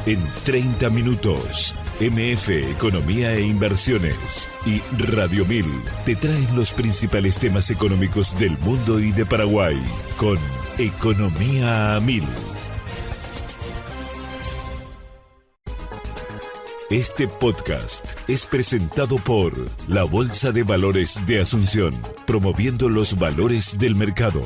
En 30 minutos, MF Economía e Inversiones y Radio 1000 te traen los principales temas económicos del mundo y de Paraguay con Economía a 1000. Este podcast es presentado por la Bolsa de Valores de Asunción, promoviendo los valores del mercado.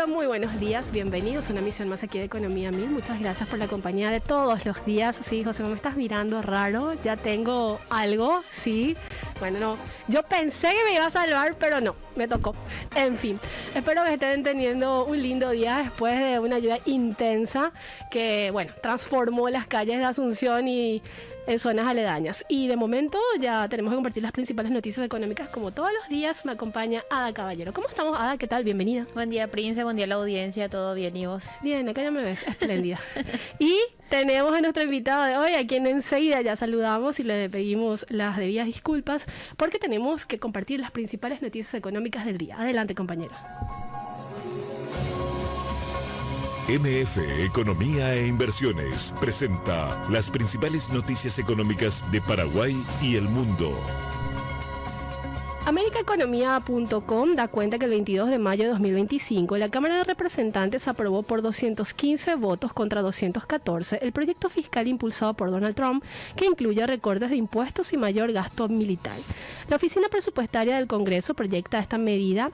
Muy buenos días, bienvenidos a una emisión más aquí de Economía 1000. Muchas gracias por la compañía de todos los días. Sí, José, me estás mirando raro, ya tengo algo, sí. Bueno, no, yo pensé que me iba a salvar, pero no, me tocó. En fin, espero que estén teniendo un lindo día después de una lluvia intensa que, bueno, transformó las calles de Asunción y en zonas aledañas. Y de momento ya tenemos que compartir las principales noticias económicas. Como todos los días me acompaña Ada Caballero. ¿Cómo estamos, Ada? ¿Qué tal? Bienvenida. Buen día, Prince. Buen día a la audiencia. ¿Todo bien? ¿Y vos? Bien, acá ya me ves. Espléndida. Y tenemos a nuestro invitado de hoy, a quien enseguida ya saludamos y le pedimos las debidas disculpas porque tenemos que compartir las principales noticias económicas del día. Adelante, compañero. MF Economía e Inversiones presenta las principales noticias económicas de Paraguay y el mundo. Americaeconomía.com da cuenta que el 22 de mayo de 2025 la Cámara de Representantes aprobó por 215 votos contra 214 el proyecto fiscal impulsado por Donald Trump que incluye recortes de impuestos y mayor gasto militar. La Oficina Presupuestaria del Congreso proyecta esta medida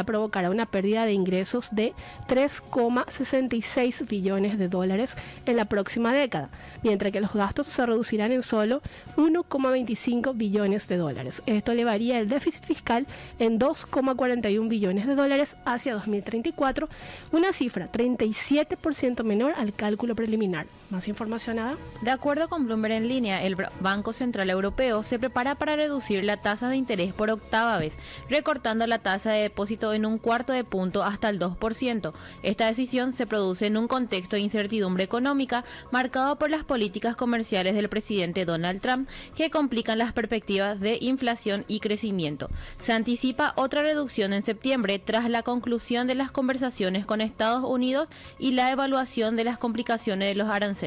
provocará una pérdida de ingresos de 3,66 billones de dólares en la próxima década, mientras que los gastos se reducirán en solo 1,25 billones de dólares. Esto elevaría el déficit fiscal en 2,41 billones de dólares hacia 2034, una cifra 37% menor al cálculo preliminar. ¿Más información, Ada? De acuerdo con Bloomberg en línea, el Banco Central Europeo se prepara para reducir la tasa de interés por octava vez, recortando la tasa de depósito en un cuarto de punto hasta el 2%. Esta decisión se produce en un contexto de incertidumbre económica marcado por las políticas comerciales del presidente Donald Trump que complican las perspectivas de inflación y crecimiento. Se anticipa otra reducción en septiembre tras la conclusión de las conversaciones con Estados Unidos y la evaluación de las complicaciones de los aranceles.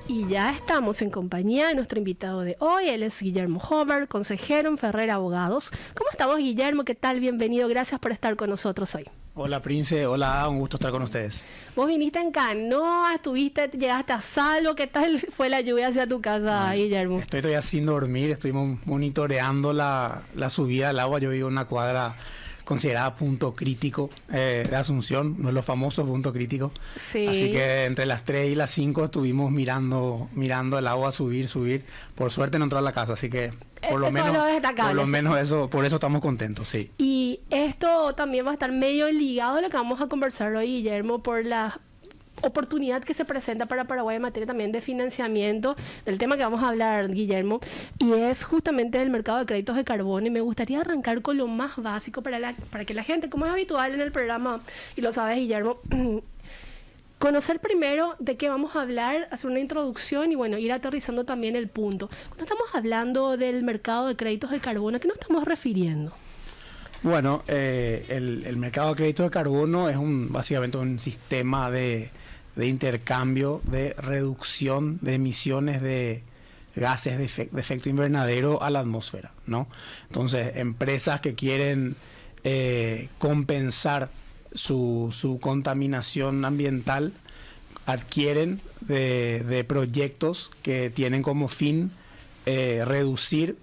Y ya estamos en compañía de nuestro invitado de hoy. Él es Guillermo Hover, consejero en Ferrer Abogados. ¿Cómo estamos, Guillermo? ¿Qué tal? Bienvenido. Gracias por estar con nosotros hoy. Hola, Prince. Hola, un gusto estar con ustedes. Vos viniste en canoa, llegaste a salvo. ¿Qué tal fue la lluvia hacia tu casa, Guillermo? Estoy todavía sin dormir. Estoy monitoreando la subida del agua. Yo vivo en una cuadra considerada punto crítico de Asunción, no es lo famoso punto crítico. Sí. Así que entre las 3 y las 5 estuvimos mirando el agua subir. Por suerte no entró a la casa, así que por lo menos eso, por eso estamos contentos, sí. Y esto también va a estar medio ligado a lo que vamos a conversar hoy, Guillermo, por la oportunidad que se presenta para Paraguay en materia también de financiamiento, del tema que vamos a hablar, Guillermo, y es justamente del mercado de créditos de carbono. Y me gustaría arrancar con lo más básico para que la gente, como es habitual en el programa, y lo sabes, Guillermo, conocer primero de qué vamos a hablar, hacer una introducción y bueno, ir aterrizando también el punto. Cuando estamos hablando del mercado de créditos de carbono, ¿a qué nos estamos refiriendo? Bueno, el mercado de créditos de carbono es básicamente un sistema de intercambio, de reducción de emisiones de gases de efecto invernadero a la atmósfera, ¿no? Entonces, empresas que quieren compensar su contaminación ambiental adquieren de proyectos que tienen como fin reducir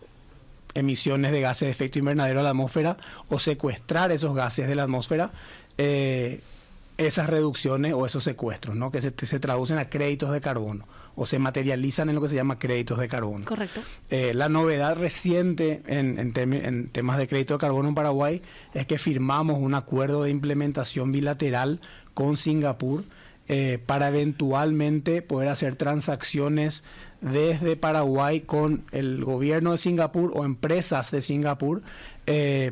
emisiones de gases de efecto invernadero a la atmósfera o secuestrar esos gases de la atmósfera, esas reducciones o esos secuestros, ¿no? Que se traducen a créditos de carbono o se materializan en lo que se llama créditos de carbono. Correcto. La novedad reciente en temas de crédito de carbono en Paraguay es que firmamos un acuerdo de implementación bilateral con Singapur para eventualmente poder hacer transacciones desde Paraguay con el gobierno de Singapur o empresas de Singapur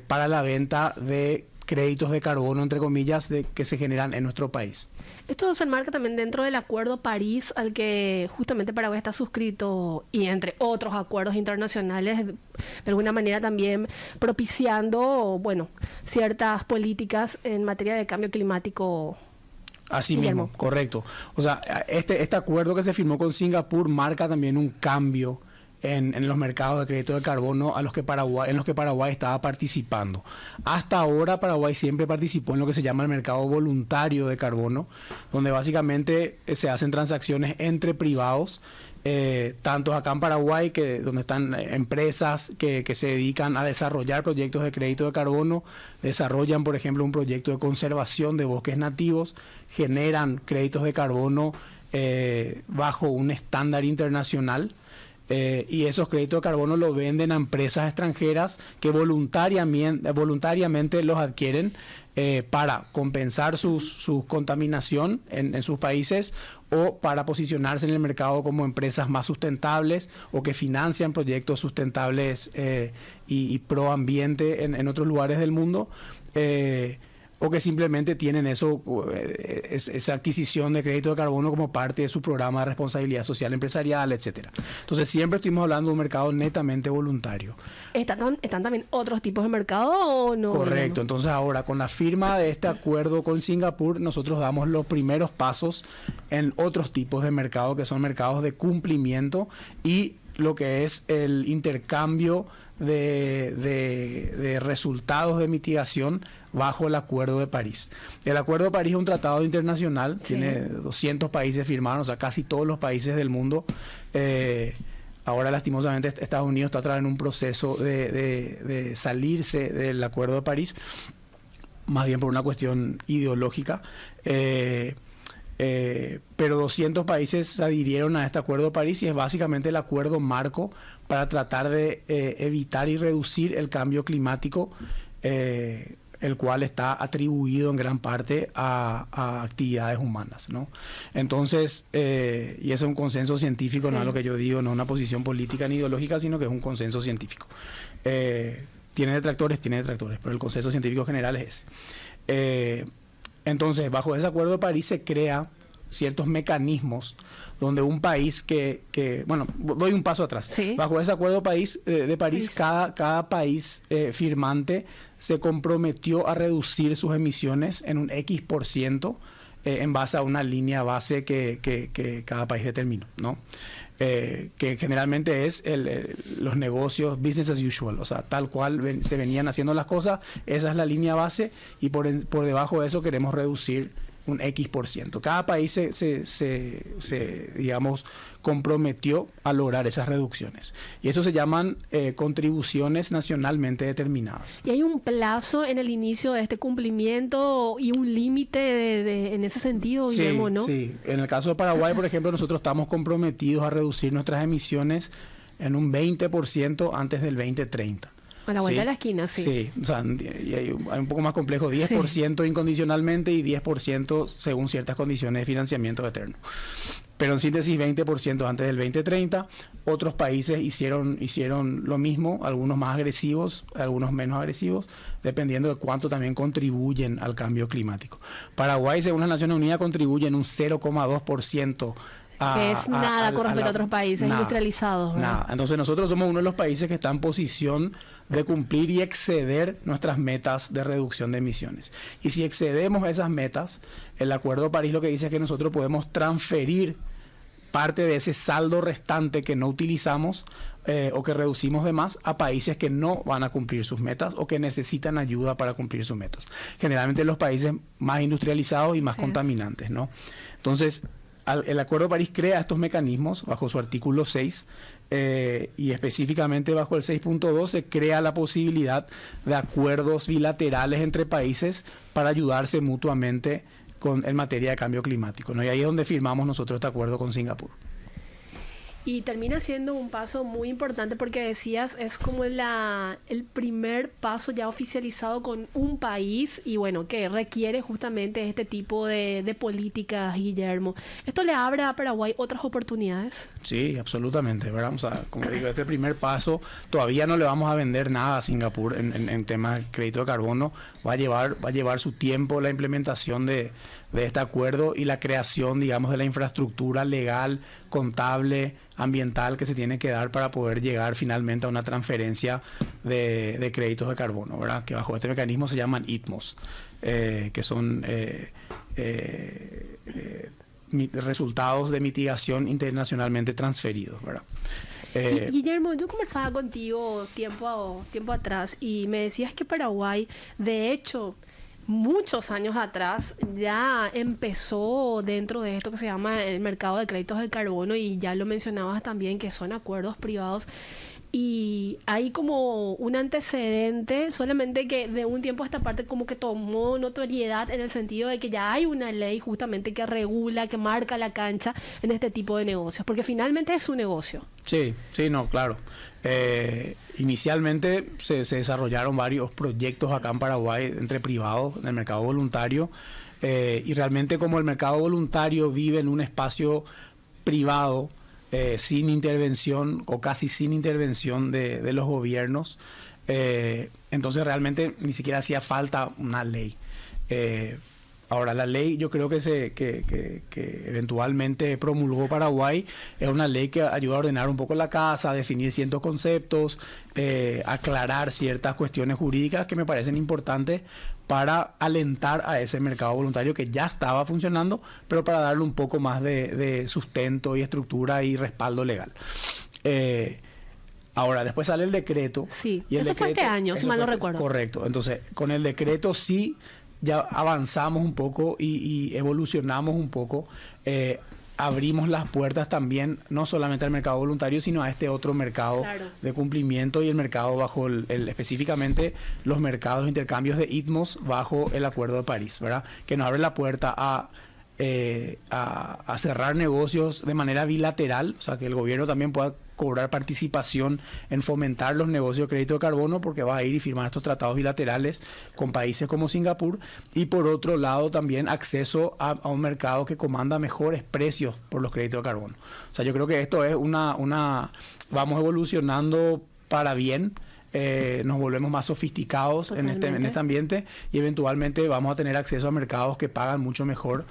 para la venta de créditos de carbono, entre comillas, que se generan en nuestro país. Esto se enmarca también dentro del Acuerdo París al que justamente Paraguay está suscrito y entre otros acuerdos internacionales, de alguna manera también propiciando, bueno, ciertas políticas en materia de cambio climático Así Guillermo. mismo, correcto. O sea, este acuerdo que se firmó con Singapur marca también un cambio en los mercados de crédito de carbono en los que Paraguay estaba participando. Hasta ahora Paraguay siempre participó en lo que se llama el mercado voluntario de carbono, donde básicamente se hacen transacciones entre privados, tanto acá en Paraguay, donde están empresas que se dedican a desarrollar proyectos de crédito de carbono, desarrollan, por ejemplo, un proyecto de conservación de bosques nativos, generan créditos de carbono bajo un estándar internacional. Y esos créditos de carbono los venden a empresas extranjeras que voluntariamente los adquieren para compensar su contaminación en sus países o para posicionarse en el mercado como empresas más sustentables o que financian proyectos sustentables y pro ambiente en otros lugares del mundo. O que simplemente tienen esa adquisición de crédito de carbono como parte de su programa de responsabilidad social empresarial, etcétera. Entonces siempre estuvimos hablando de un mercado netamente voluntario. ¿Están también otros tipos de mercado o no? Correcto. Entonces ahora con la firma de este acuerdo con Singapur, nosotros damos los primeros pasos en otros tipos de mercado, que son mercados de cumplimiento y lo que es el intercambio de resultados de mitigación bajo el Acuerdo de París. El Acuerdo de París es un tratado internacional, sí. Tiene 200 países firmados, o sea, casi todos los países del mundo. Ahora, lastimosamente, Estados Unidos está atrás en un proceso de salirse del Acuerdo de París, más bien por una cuestión ideológica. Pero 200 países se adhirieron a este Acuerdo de París y es básicamente el acuerdo marco para tratar de evitar y reducir el cambio climático, el cual está atribuido en gran parte a actividades humanas, ¿no? Entonces, y eso es un consenso científico, sí. No es lo que yo digo, no es una posición política ni ideológica, sino que es un consenso científico. Tiene detractores, pero el consenso científico general es ese. Entonces, bajo ese Acuerdo de París se crea ciertos mecanismos donde un país bueno, doy un paso atrás. Sí. Bajo ese Acuerdo de París, cada país firmante se comprometió a reducir sus emisiones en un X% en base a una línea base que cada país determinó, ¿no? Que generalmente es los negocios business as usual, o sea, tal cual se venían haciendo las cosas, esa es la línea base y por debajo de eso queremos reducir un X%. Cada país se digamos, comprometió a lograr esas reducciones. Y eso se llaman contribuciones nacionalmente determinadas. ¿Y hay un plazo en el inicio de este cumplimiento y un límite en ese sentido, Guillermo, no? Sí, en el caso de Paraguay, por ejemplo, nosotros estamos comprometidos a reducir nuestras emisiones en un 20% antes del 2030. A la vuelta de la esquina, sí. Sí, o sea, y hay un poco más complejo, 10% sí. Incondicionalmente y 10% según ciertas condiciones de financiamiento eterno. Pero en síntesis, 20% antes del 2030. Otros países hicieron lo mismo, algunos más agresivos, algunos menos agresivos, dependiendo de cuánto también contribuyen al cambio climático. Paraguay, según las Naciones Unidas, contribuye en un 0,2%. Que es nada con respecto a otros países industrializados, ¿verdad? Nada. Entonces nosotros somos uno de los países que está en posición de cumplir y exceder nuestras metas de reducción de emisiones. Y si excedemos esas metas, el Acuerdo de París lo que dice es que nosotros podemos transferir parte de ese saldo restante que no utilizamos o que reducimos de más a países que no van a cumplir sus metas o que necesitan ayuda para cumplir sus metas. Generalmente los países más industrializados y más contaminantes, ¿no? Entonces, el Acuerdo de París crea estos mecanismos bajo su artículo 6 y específicamente bajo el 6.2 se crea la posibilidad de acuerdos bilaterales entre países para ayudarse mutuamente en materia de cambio climático, ¿no? Y ahí es donde firmamos nosotros este acuerdo con Singapur. Y termina siendo un paso muy importante porque decías, es como el primer paso ya oficializado con un país y bueno, que requiere justamente este tipo de políticas, Guillermo. ¿Esto le abre a Paraguay otras oportunidades? Sí, absolutamente, ¿verdad? O sea, como digo, este primer paso, todavía no le vamos a vender nada a Singapur en temas de crédito de carbono. Va a llevar su tiempo la implementación de este acuerdo y la creación, digamos, de la infraestructura legal, contable, ambiental que se tiene que dar para poder llegar finalmente a una transferencia de créditos de carbono, ¿verdad? Que bajo este mecanismo se llaman ITMOs, que son resultados de mitigación internacionalmente transferidos, ¿verdad? Guillermo, yo conversaba contigo tiempo atrás y me decías que Paraguay, de hecho, muchos años atrás ya empezó dentro de esto que se llama el mercado de créditos de carbono, y ya lo mencionabas también, que son acuerdos privados. Y hay como un antecedente, solamente que de un tiempo a esta parte como que tomó notoriedad en el sentido de que ya hay una ley justamente que regula, que marca la cancha en este tipo de negocios, porque finalmente es un negocio. Sí, no, claro. Inicialmente se desarrollaron varios proyectos acá en Paraguay entre privados en el mercado voluntario, y realmente como el mercado voluntario vive en un espacio privado, sin intervención o casi sin intervención de los gobiernos, entonces realmente ni siquiera hacía falta una ley. Ahora, la ley yo creo que eventualmente promulgó Paraguay es una ley que ayuda a ordenar un poco la casa, a definir ciertos conceptos, aclarar ciertas cuestiones jurídicas que me parecen importantes para alentar a ese mercado voluntario que ya estaba funcionando, pero para darle un poco más de sustento y estructura y respaldo legal. Ahora, después sale el decreto. Sí, y eso fue este año, si mal no recuerdo. Correcto. Entonces, con el decreto sí ya avanzamos un poco y evolucionamos un poco. Abrimos las puertas también, no solamente al mercado voluntario, sino a este otro mercado, claro, de cumplimiento, y el mercado bajo específicamente los mercados de intercambios de ITMOS bajo el Acuerdo de París, ¿verdad? Que nos abre la puerta a cerrar negocios de manera bilateral, o sea, que el gobierno también pueda cobrar participación en fomentar los negocios de crédito de carbono, porque va a ir y firmar estos tratados bilaterales con países como Singapur, y por otro lado también acceso a un mercado que comanda mejores precios por los créditos de carbono. O sea, yo creo que esto es vamos evolucionando para bien. Nos volvemos más sofisticados en este ambiente, y eventualmente vamos a tener acceso a mercados que pagan mucho mejor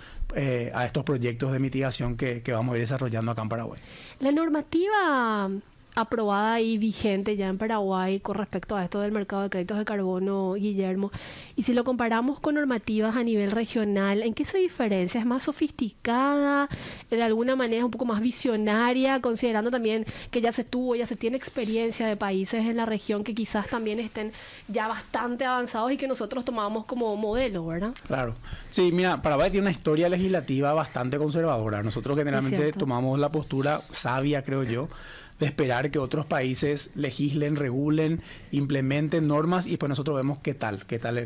a estos proyectos de mitigación que vamos a ir desarrollando acá en Paraguay. La normativa aprobada y vigente ya en Paraguay con respecto a esto del mercado de créditos de carbono, Guillermo, y si lo comparamos con normativas a nivel regional, ¿en qué se diferencia? ¿Es más sofisticada? ¿De alguna manera es un poco más visionaria? Considerando también que ya se tiene experiencia de países en la región que quizás también estén ya bastante avanzados y que nosotros tomamos como modelo, ¿verdad? Claro. Sí, mira, Paraguay tiene una historia legislativa bastante conservadora. Nosotros generalmente tomamos la postura sabia, creo yo, de esperar que otros países legislen, regulen, implementen normas, y después nosotros vemos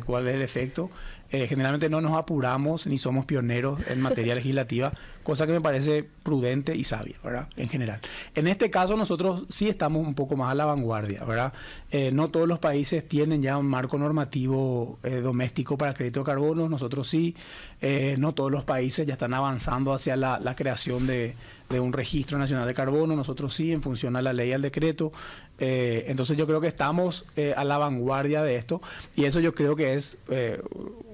cuál es el efecto. Generalmente no nos apuramos ni somos pioneros en materia legislativa, cosa que me parece prudente y sabia, ¿verdad? En general. En este caso nosotros sí estamos un poco más a la vanguardia, ¿verdad? No todos los países tienen ya un marco normativo doméstico para crédito de carbono, nosotros sí. No todos los países ya están avanzando hacia la creación de un registro nacional de carbono, nosotros sí, en función a la ley y al decreto. Entonces yo creo que estamos a la vanguardia de esto, y eso yo creo que es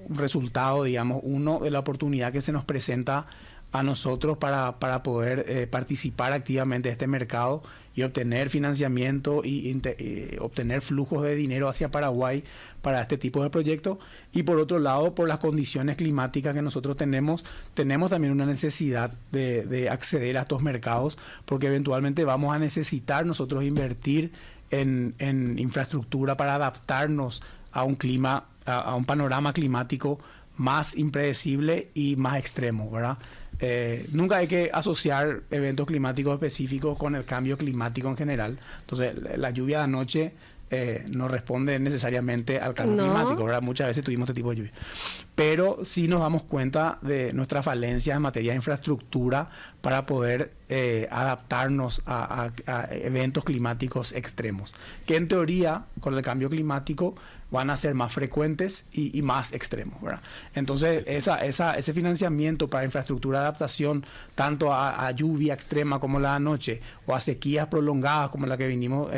un resultado, digamos, de la oportunidad que se nos presenta a nosotros para poder participar activamente de este mercado y obtener financiamiento y obtener flujos de dinero hacia Paraguay para este tipo de proyectos. Y por otro lado, por las condiciones climáticas que nosotros tenemos también una necesidad de acceder a estos mercados, porque eventualmente vamos a necesitar nosotros invertir en infraestructura para adaptarnos a un panorama climático más impredecible y más extremo, ¿verdad? Nunca hay que asociar eventos climáticos específicos con el cambio climático en general. Entonces, la lluvia de anoche no responde necesariamente al cambio climático, ¿verdad? Muchas veces tuvimos este tipo de lluvia. Pero sí nos damos cuenta de nuestras falencias en materia de infraestructura para poder adaptarnos a eventos climáticos extremos, que en teoría, con el cambio climático, van a ser más frecuentes y más extremos, ¿verdad? Entonces, ese financiamiento para infraestructura de adaptación, tanto a lluvia extrema como la de anoche, o a sequías prolongadas como la que vinimos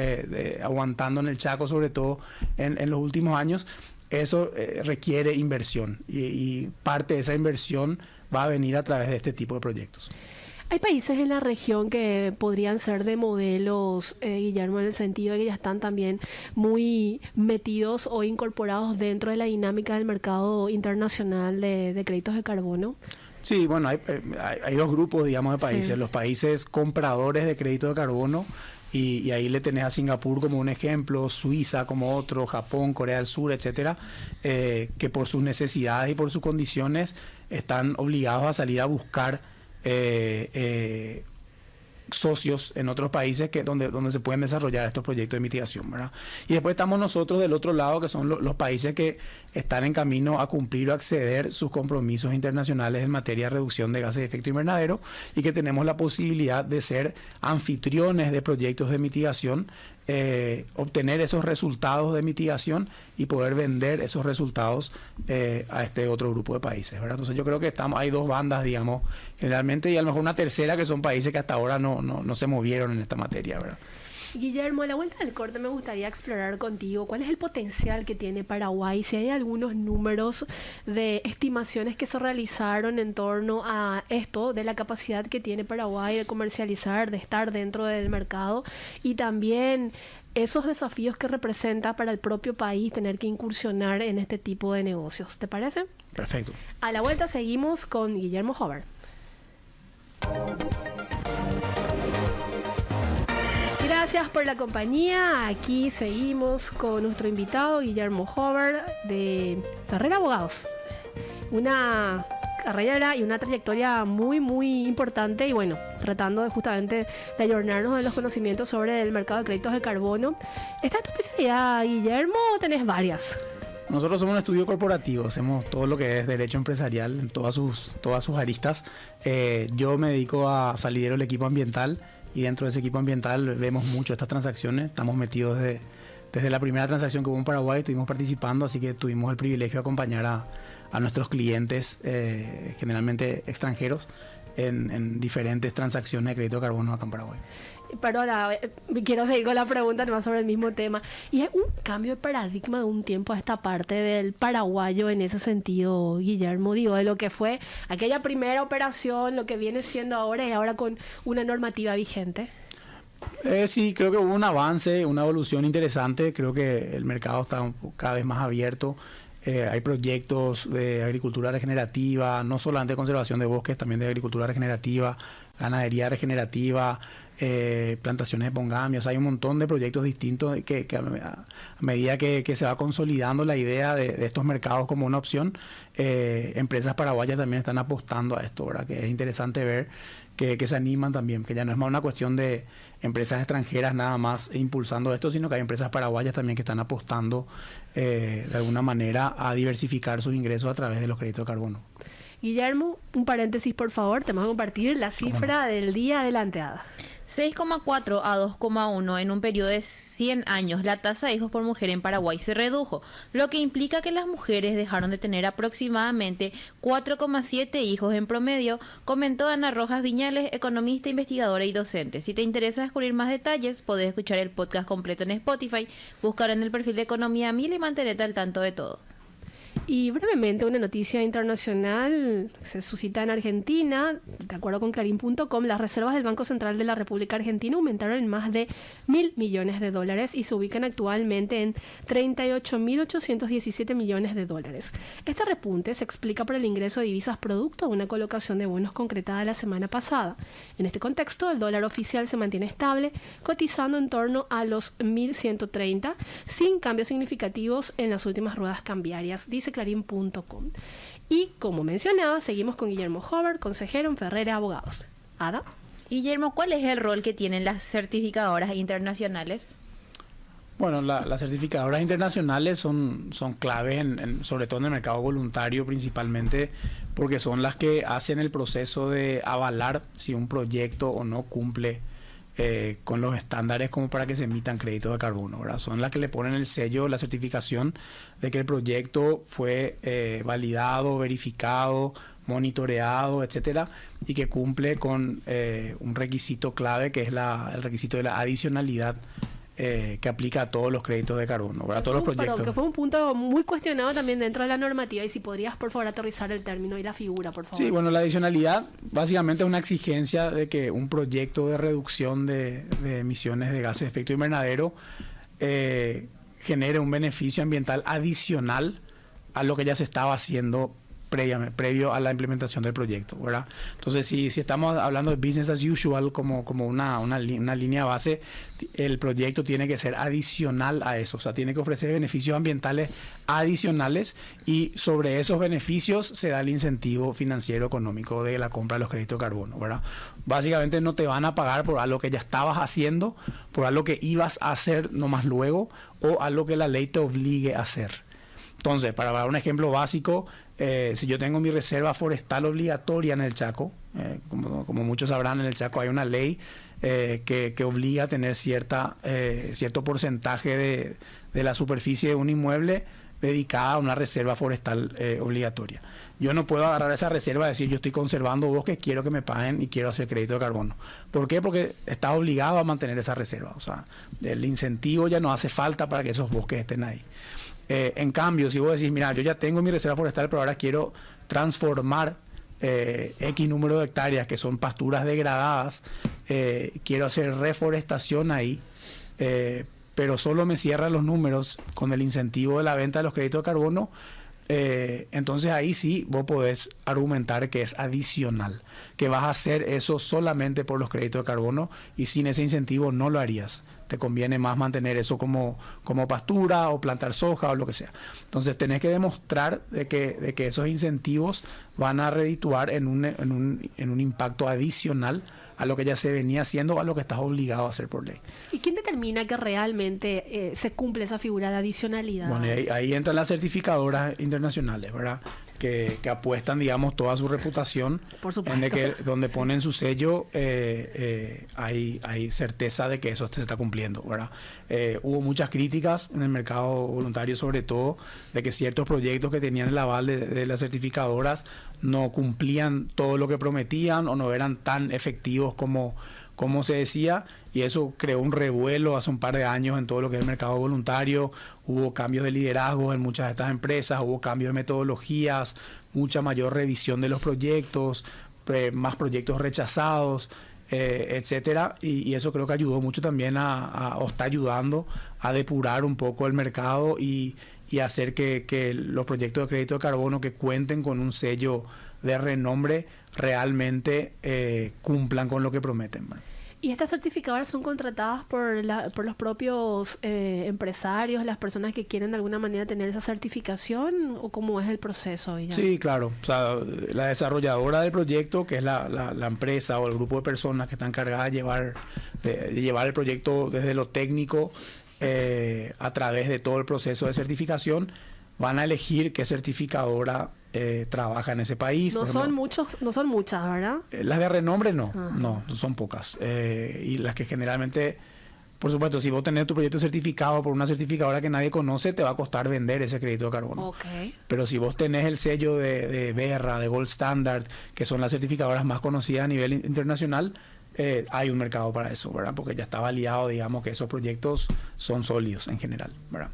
aguantando en el Chaco, sobre todo en los últimos años, eso requiere inversión, y parte de esa inversión va a venir a través de este tipo de proyectos. Hay países en la región que podrían ser de modelos, Guillermo, en el sentido de que ya están también muy metidos o incorporados dentro de la dinámica del mercado internacional de créditos de carbono. Sí, bueno, hay dos grupos, digamos, de países. Sí. Los países compradores de crédito de carbono, y ahí le tenés a Singapur como un ejemplo, Suiza como otro, Japón, Corea del Sur, etcétera, que por sus necesidades y por sus condiciones están obligados a salir a buscar socios en otros países donde se pueden desarrollar estos proyectos de mitigación, ¿verdad? Y después estamos nosotros del otro lado, que son los países que están en camino a cumplir o acceder sus compromisos internacionales en materia de reducción de gases de efecto invernadero, y que tenemos la posibilidad de ser anfitriones de proyectos de mitigación, obtener esos resultados de mitigación y poder vender esos resultados a este otro grupo de países, ¿verdad? Entonces yo creo que hay dos bandas, digamos, generalmente, y a lo mejor una tercera, que son países que hasta ahora no se movieron en esta materia, ¿verdad? Guillermo, a la vuelta del corte me gustaría explorar contigo cuál es el potencial que tiene Paraguay, si hay algunos números de estimaciones que se realizaron en torno a esto, de la capacidad que tiene Paraguay de comercializar, de estar dentro del mercado, y también esos desafíos que representa para el propio país tener que incursionar en este tipo de negocios. ¿Te parece? Perfecto. A la vuelta seguimos con Guillermo Hover. Gracias por la compañía. Aquí seguimos con nuestro invitado Guillermo Hover de Ferrer Abogados. Una carrera y una trayectoria muy, muy importante, y bueno, tratando justamente de ayornarnos de los conocimientos sobre el mercado de créditos de carbono. ¿Esta es tu especialidad, Guillermo, o tenés varias? Nosotros somos un estudio corporativo, hacemos todo lo que es derecho empresarial en todas sus aristas. Yo me dedico a lidero el equipo ambiental, y dentro de ese equipo ambiental vemos mucho estas transacciones. Estamos metidos desde la primera transacción que hubo en Paraguay, estuvimos participando, así que tuvimos el privilegio de acompañar a nuestros clientes, generalmente extranjeros, en diferentes transacciones de crédito de carbono acá en Paraguay. Perdona, quiero seguir con la pregunta nomás sobre el mismo tema. Y es un cambio de paradigma de un tiempo a esta parte del paraguayo en ese sentido, Guillermo, digo, de lo que fue aquella primera operación, lo que viene siendo ahora, y ahora con una normativa vigente. Sí, creo que hubo un avance, una evolución interesante. Creo que el mercado está cada vez más abierto. Hay proyectos de agricultura regenerativa, no solamente de conservación de bosques, también de agricultura regenerativa, ganadería regenerativa, plantaciones de pongamia. O sea, hay un montón de proyectos distintos que a medida que se va consolidando la idea de estos mercados como una opción, empresas paraguayas también están apostando a esto, ¿verdad? Que es interesante ver que se animan también, que ya no es más una cuestión de empresas extranjeras nada más impulsando esto, sino que hay empresas paraguayas también que están apostando de alguna manera a diversificar sus ingresos a través de los créditos de carbono. Guillermo, un paréntesis por favor, te vamos a compartir la cifra del día adelantada. 6,4 a 2,1 en un periodo de 100 años, la tasa de hijos por mujer en Paraguay se redujo, lo que implica que las mujeres dejaron de tener aproximadamente 4,7 hijos en promedio, comentó Ana Rojas Viñales, economista, investigadora y docente. Si te interesa descubrir más detalles, podés escuchar el podcast completo en Spotify, buscar en el perfil de Economía 1000 y mantenerte al tanto de todo. Y brevemente, una noticia internacional se suscita en Argentina. De acuerdo con Clarín.com, las reservas del Banco Central de la República Argentina aumentaron en más de $1.000 millones y se ubican actualmente en 38.817 millones de dólares. Este repunte se explica por el ingreso de divisas producto de una colocación de bonos concretada la semana pasada. En este contexto, el dólar oficial se mantiene estable, cotizando en torno a los 1.130, sin cambios significativos en las últimas ruedas cambiarias, dice Clarín.com. Y como mencionaba, seguimos con Guillermo Hover, consejero en Ferrer Abogados. Ada. Guillermo, ¿cuál es el rol que tienen las certificadoras internacionales? Bueno, las certificadoras internacionales son claves, sobre todo en el mercado voluntario principalmente, porque son las que hacen el proceso de avalar si un proyecto o no cumple con los estándares como para que se emitan créditos de carbono, ¿verdad? Son las que le ponen el sello, la certificación de que el proyecto fue validado, verificado, monitoreado, etcétera, y que cumple con un requisito clave, que es el requisito de la adicionalidad que aplica a todos los créditos de carbono, ¿verdad? A todos los proyectos. Perdón, que fue un punto muy cuestionado también dentro de la normativa. Y si podrías, por favor, aterrizar el término y la figura, por favor. Sí, bueno, la adicionalidad básicamente es una exigencia de que un proyecto de reducción de emisiones de gases de efecto invernadero genere un beneficio ambiental adicional a lo que ya se estaba haciendo previo a la implementación del proyecto, ¿verdad? Entonces, si estamos hablando de business as usual como una línea base, el proyecto tiene que ser adicional a eso, o sea, tiene que ofrecer beneficios ambientales adicionales y sobre esos beneficios se da el incentivo financiero económico de la compra de los créditos de carbono, ¿verdad? Básicamente no te van a pagar por algo que ya estabas haciendo, por algo que ibas a hacer nomás luego o algo que la ley te obligue a hacer. Entonces, para dar un ejemplo básico, si yo tengo mi reserva forestal obligatoria en el Chaco, como muchos sabrán, en el Chaco hay una ley que obliga a tener cierto porcentaje de la superficie de un inmueble dedicada a una reserva forestal obligatoria. Yo no puedo agarrar esa reserva y decir, yo estoy conservando bosques, quiero que me paguen y quiero hacer crédito de carbono. ¿Por qué? Porque estás obligado a mantener esa reserva. O sea, el incentivo ya no hace falta para que esos bosques estén ahí. En cambio, si vos decís, mira, yo ya tengo mi reserva forestal, pero ahora quiero transformar X número de hectáreas que son pasturas degradadas, quiero hacer reforestación ahí, pero solo me cierran los números con el incentivo de la venta de los créditos de carbono, entonces ahí sí vos podés argumentar que es adicional, que vas a hacer eso solamente por los créditos de carbono y sin ese incentivo no lo harías. Te conviene más mantener eso como pastura o plantar soja o lo que sea. Entonces tenés que demostrar de que esos incentivos van a redituar en un impacto adicional a lo que ya se venía haciendo o a lo que estás obligado a hacer por ley. ¿Y quién determina que realmente se cumple esa figura de adicionalidad? Bueno, ahí entran las certificadoras internacionales, ¿verdad? Que apuestan, digamos, toda su reputación, por supuesto, en que donde ponen su sello, hay certeza de que eso se está cumpliendo, ¿verdad? Hubo muchas críticas en el mercado voluntario, sobre todo, de que ciertos proyectos que tenían el aval de las certificadoras no cumplían todo lo que prometían o no eran tan efectivos como se decía, y eso creó un revuelo hace un par de años en todo lo que es el mercado voluntario. Hubo cambios de liderazgo en muchas de estas empresas, hubo cambios de metodologías, mucha mayor revisión de los proyectos, más proyectos rechazados, etcétera, y eso creo que ayudó mucho también o está ayudando a depurar un poco el mercado y hacer que los proyectos de crédito de carbono que cuenten con un sello de renombre realmente cumplan con lo que prometen, ¿verdad? ¿Y estas certificadoras son contratadas por los propios empresarios, las personas que quieren de alguna manera tener esa certificación, o cómo es el proceso? Ya? Sí, claro. O sea, la desarrolladora del proyecto, que es la empresa o el grupo de personas que están encargadas de llevar el proyecto desde lo técnico a través de todo el proceso de certificación, van a elegir qué certificadora trabaja en ese país. No son muchas, ¿verdad? Las de renombre no son pocas. Y las que generalmente, por supuesto, si vos tenés tu proyecto certificado por una certificadora que nadie conoce, te va a costar vender ese crédito de carbono. Okay. Pero si vos tenés el sello de Verra, de Gold Standard, que son las certificadoras más conocidas a nivel internacional, hay un mercado para eso, ¿verdad? Porque ya está validado, digamos, que esos proyectos son sólidos en general, ¿verdad?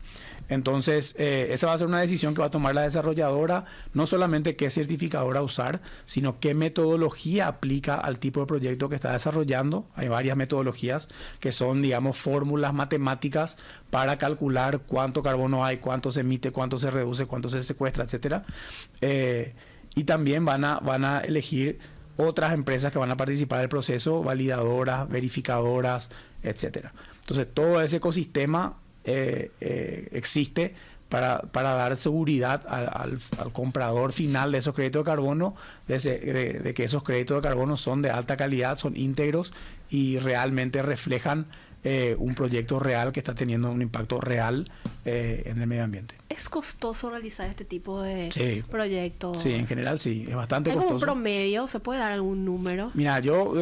Entonces, esa va a ser una decisión que va a tomar la desarrolladora, no solamente qué certificadora usar, sino qué metodología aplica al tipo de proyecto que está desarrollando. Hay varias metodologías que son, digamos, fórmulas matemáticas para calcular cuánto carbono hay, cuánto se emite, cuánto se reduce, cuánto se secuestra, etcétera. Y también van a elegir otras empresas que van a participar del proceso, validadoras, verificadoras, etcétera. Entonces, todo ese ecosistema existe para dar seguridad al comprador final de esos créditos de carbono, de que esos créditos de carbono son de alta calidad, son íntegros y realmente reflejan un proyecto real que está teniendo un impacto real en el medio ambiente. ¿Es costoso realizar este tipo de proyectos? Sí, en general sí, es bastante costoso. ¿Hay un promedio? ¿Se puede dar algún número? Mira, yo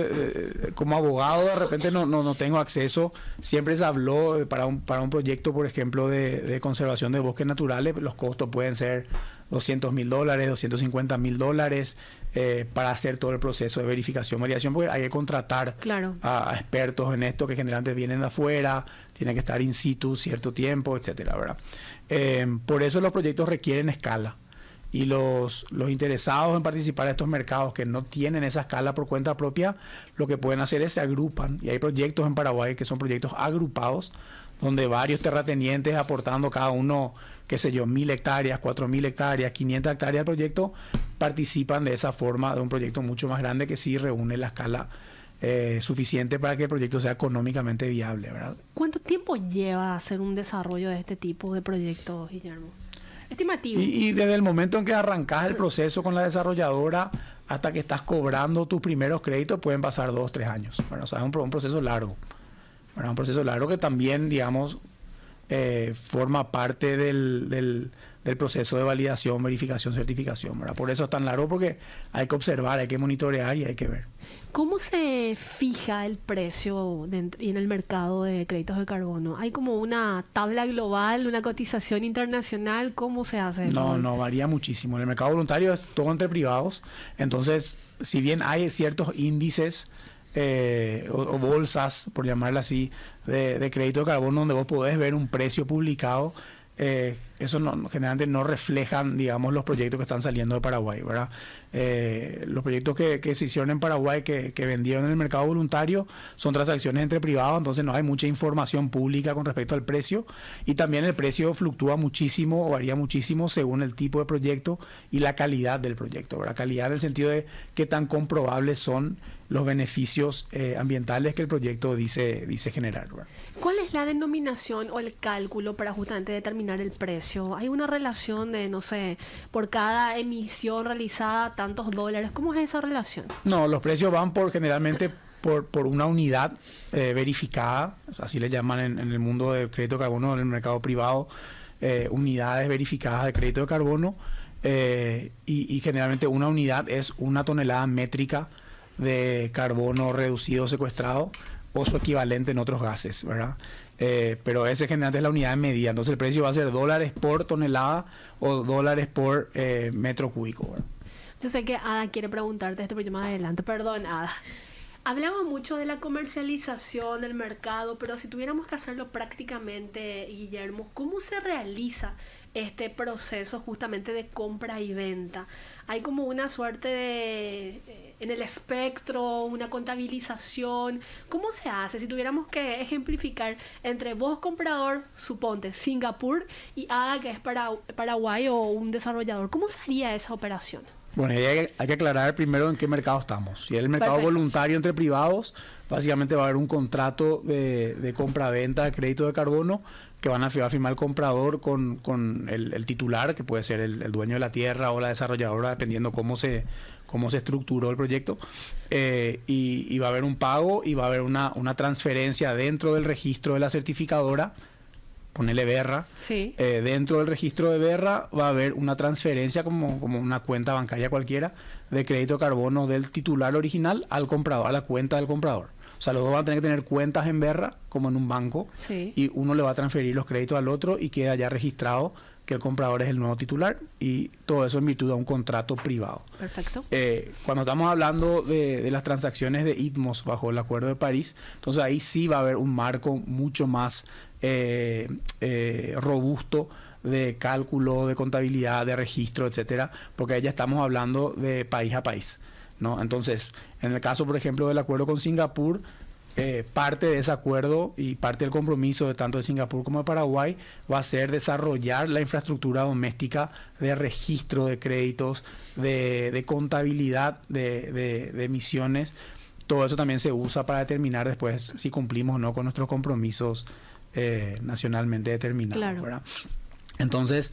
como abogado de repente no tengo acceso. Siempre se habló para un proyecto, por ejemplo, de conservación de bosques naturales, los costos pueden ser $200.000, $250.000 para hacer todo el proceso de verificación, validación, porque hay que contratar Claro. a expertos en esto que generalmente vienen de afuera, tienen que estar in situ cierto tiempo, etcétera, ¿verdad? Por eso los proyectos requieren escala. Y los interesados en participar en estos mercados que no tienen esa escala por cuenta propia, lo que pueden hacer es se agrupan. Y hay proyectos en Paraguay que son proyectos agrupados, donde varios terratenientes aportando cada uno, qué sé yo, 1.000 hectáreas, 4.000 hectáreas, 500 hectáreas del proyecto, participan de esa forma de un proyecto mucho más grande que sí reúne la escala suficiente para que el proyecto sea económicamente viable, ¿verdad? ¿Cuánto tiempo lleva hacer un desarrollo de este tipo de proyectos, Guillermo? Estimativo. Y desde el momento en que arrancas el proceso con la desarrolladora hasta que estás cobrando tus primeros créditos pueden pasar 2 o 3 años. Bueno, o sea, es un proceso largo. Bueno, un proceso largo que también, digamos, forma parte del proceso de validación, verificación, certificación, ¿verdad? Por eso es tan largo, porque hay que observar, hay que monitorear y hay que ver. ¿Cómo se fija el precio en el mercado de créditos de carbono? ¿Hay como una tabla global, una cotización internacional? ¿Cómo se hace eso? No, varía muchísimo. En el mercado voluntario es todo entre privados. Entonces, si bien hay ciertos índices o bolsas, por llamarla así, de crédito de carbono donde vos podés ver un precio publicado, eso generalmente no reflejan, digamos, los proyectos que están saliendo de Paraguay, ¿verdad? Los proyectos que se hicieron en Paraguay, que vendieron en el mercado voluntario, son transacciones entre privados, entonces no hay mucha información pública con respecto al precio, y también el precio fluctúa muchísimo o varía muchísimo según el tipo de proyecto y la calidad del proyecto, ¿verdad? Calidad en el sentido de qué tan comprobables son los beneficios ambientales que el proyecto dice generar, ¿verdad? ¿Cuál es la denominación o el cálculo para justamente determinar el precio? ¿Hay una relación de, no sé, por cada emisión realizada tantos dólares? ¿Cómo es esa relación? No, los precios van generalmente por una unidad verificada, así le llaman en el mundo del crédito de carbono, en el mercado privado, unidades verificadas de crédito de carbono, y generalmente una unidad es 1 tonelada métrica de carbono reducido o secuestrado o su equivalente en otros gases, ¿verdad? Pero ese generalmente es la unidad de medida, entonces el precio va a ser dólares por tonelada o dólares por metro cúbico, ¿verdad? Yo sé que Ada quiere preguntarte esto, pero yo más adelante. Perdón, Ada. Hablamos mucho de la comercialización del mercado, pero si tuviéramos que hacerlo prácticamente, Guillermo, ¿cómo se realiza este proceso justamente de compra y venta? Hay como una suerte de, en el espectro, una contabilización. ¿Cómo se hace? Si tuviéramos que ejemplificar entre vos, comprador, suponte, Singapur, y Ada, que es Paraguay o un desarrollador, ¿cómo se haría esa operación? Bueno, hay que aclarar primero en qué mercado estamos. Si es el mercado Perfecto. voluntario entre privados, básicamente va a haber un contrato de compra-venta de crédito de carbono que va a firmar el comprador con el titular, que puede ser el dueño de la tierra o la desarrolladora, dependiendo cómo se estructuró el proyecto, y va a haber un pago y va a haber una transferencia dentro del registro de la certificadora. Ponele Berra. Sí. Dentro del registro de Berra va a haber una transferencia como una cuenta bancaria cualquiera de crédito de carbono del titular original al comprador, a la cuenta del comprador. O sea, los dos van a tener que tener cuentas en Berra, como en un banco, Sí. y uno le va a transferir los créditos al otro y queda ya registrado que el comprador es el nuevo titular, y todo eso en virtud de un contrato privado. Perfecto. Cuando estamos hablando de las transacciones de ITMOS bajo el Acuerdo de París, entonces ahí sí va a haber un marco mucho más robusto de cálculo, de contabilidad, de registro, etcétera, porque ahí ya estamos hablando de país a país, ¿no? Entonces, en el caso, por ejemplo, del acuerdo con Singapur, parte de ese acuerdo y parte del compromiso de tanto de Singapur como de Paraguay va a ser desarrollar la infraestructura doméstica de registro de créditos, de contabilidad de emisiones. Todo eso también se usa para determinar después si cumplimos o no con nuestros compromisos nacionalmente determinados, Claro. ¿verdad? Entonces,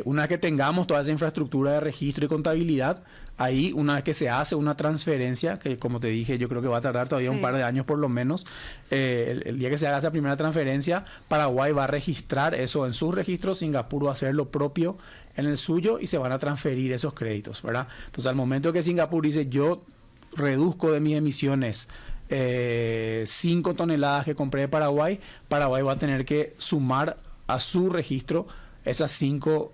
una vez que tengamos toda esa infraestructura de registro y contabilidad, ahí una vez que se hace una transferencia, que como te dije, yo creo que va a tardar todavía Sí. un par de años por lo menos, el día que se haga esa primera transferencia, Paraguay va a registrar eso en sus registros, Singapur va a hacer lo propio en el suyo y se van a transferir esos créditos, ¿verdad? Entonces, al momento que Singapur dice, yo reduzco de mis emisiones 5 toneladas que compré de Paraguay, Paraguay va a tener que sumar a su registro esas 5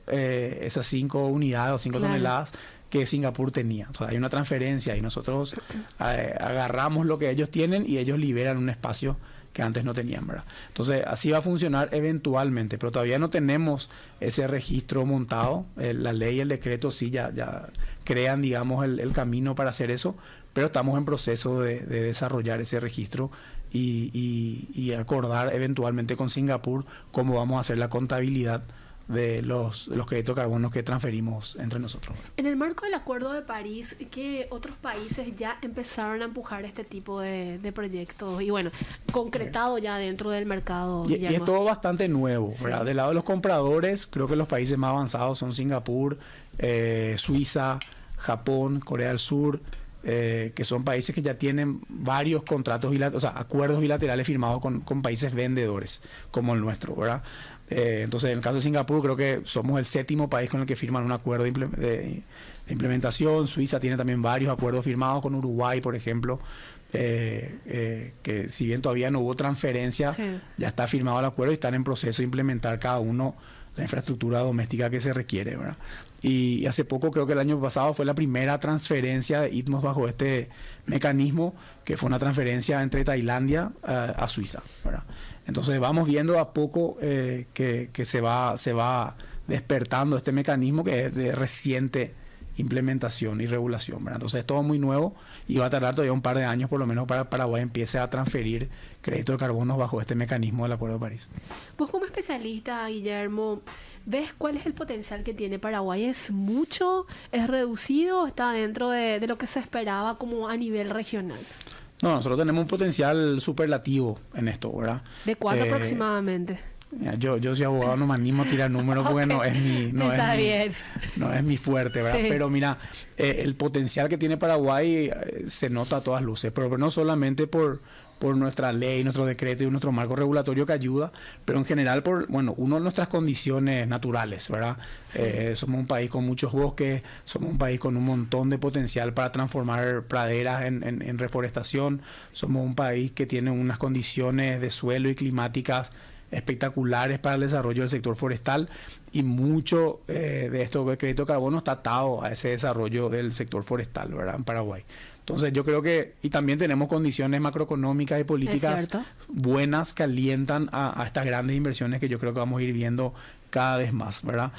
unidades o 5 toneladas que Singapur tenía. O sea, hay una transferencia y nosotros agarramos lo que ellos tienen y ellos liberan un espacio que antes no tenían, ¿verdad? Entonces, así va a funcionar eventualmente, pero todavía no tenemos ese registro montado. La ley y el decreto sí ya crean, digamos, el camino para hacer eso, pero estamos en proceso de desarrollar ese registro y acordar eventualmente con Singapur cómo vamos a hacer la contabilidad de los créditos de carbono que transferimos entre nosotros. En el marco del Acuerdo de París, ¿qué otros países ya empezaron a empujar este tipo de proyectos? Y bueno, concretado ya dentro del mercado. Y es todo bastante nuevo, ¿verdad? Del lado de los compradores, creo que los países más avanzados son Singapur, Suiza, Japón, Corea del Sur, que son países que ya tienen varios contratos, acuerdos bilaterales firmados con países vendedores, como el nuestro, ¿verdad? Entonces, en el caso de Singapur, creo que somos el 7º país con el que firman un acuerdo de implementación. Suiza tiene también varios acuerdos firmados con Uruguay, por ejemplo, que si bien todavía no hubo transferencia, ya está firmado el acuerdo y están en proceso de implementar cada uno la infraestructura doméstica que se requiere, ¿verdad? Y hace poco, creo que el año pasado, fue la primera transferencia de ITMOS bajo este mecanismo, que fue una transferencia entre Tailandia a Suiza, ¿verdad? Entonces vamos viendo a poco que se va despertando este mecanismo que es de reciente implementación y regulación, ¿verdad? Entonces es todo muy nuevo y va a tardar todavía un par de años por lo menos para que Paraguay empiece a transferir créditos de carbono bajo este mecanismo del Acuerdo de París. Vos como especialista, Guillermo, ¿ves cuál es el potencial que tiene Paraguay? ¿Es mucho? ¿Es reducido? ¿Está dentro de lo que se esperaba como a nivel regional? No, nosotros tenemos un potencial superlativo en esto, ¿verdad? ¿De cuánto aproximadamente? Yo soy abogado, no me animo a tirar números porque no es mi fuerte, ¿verdad? Sí. Pero mira, el potencial que tiene Paraguay se nota a todas luces, pero no solamente por nuestra ley, nuestro decreto y nuestro marco regulatorio que ayuda, pero en general uno de nuestras condiciones naturales, ¿verdad? Somos un país con muchos bosques, somos un país con un montón de potencial para transformar praderas en reforestación, somos un país que tiene unas condiciones de suelo y climáticas espectaculares para el desarrollo del sector forestal y mucho de estos créditos de carbono está atado a ese desarrollo del sector forestal, ¿verdad? En Paraguay. Entonces yo creo que, y también tenemos condiciones macroeconómicas y políticas buenas que alientan a estas grandes inversiones que yo creo que vamos a ir viendo cada vez más, ¿verdad?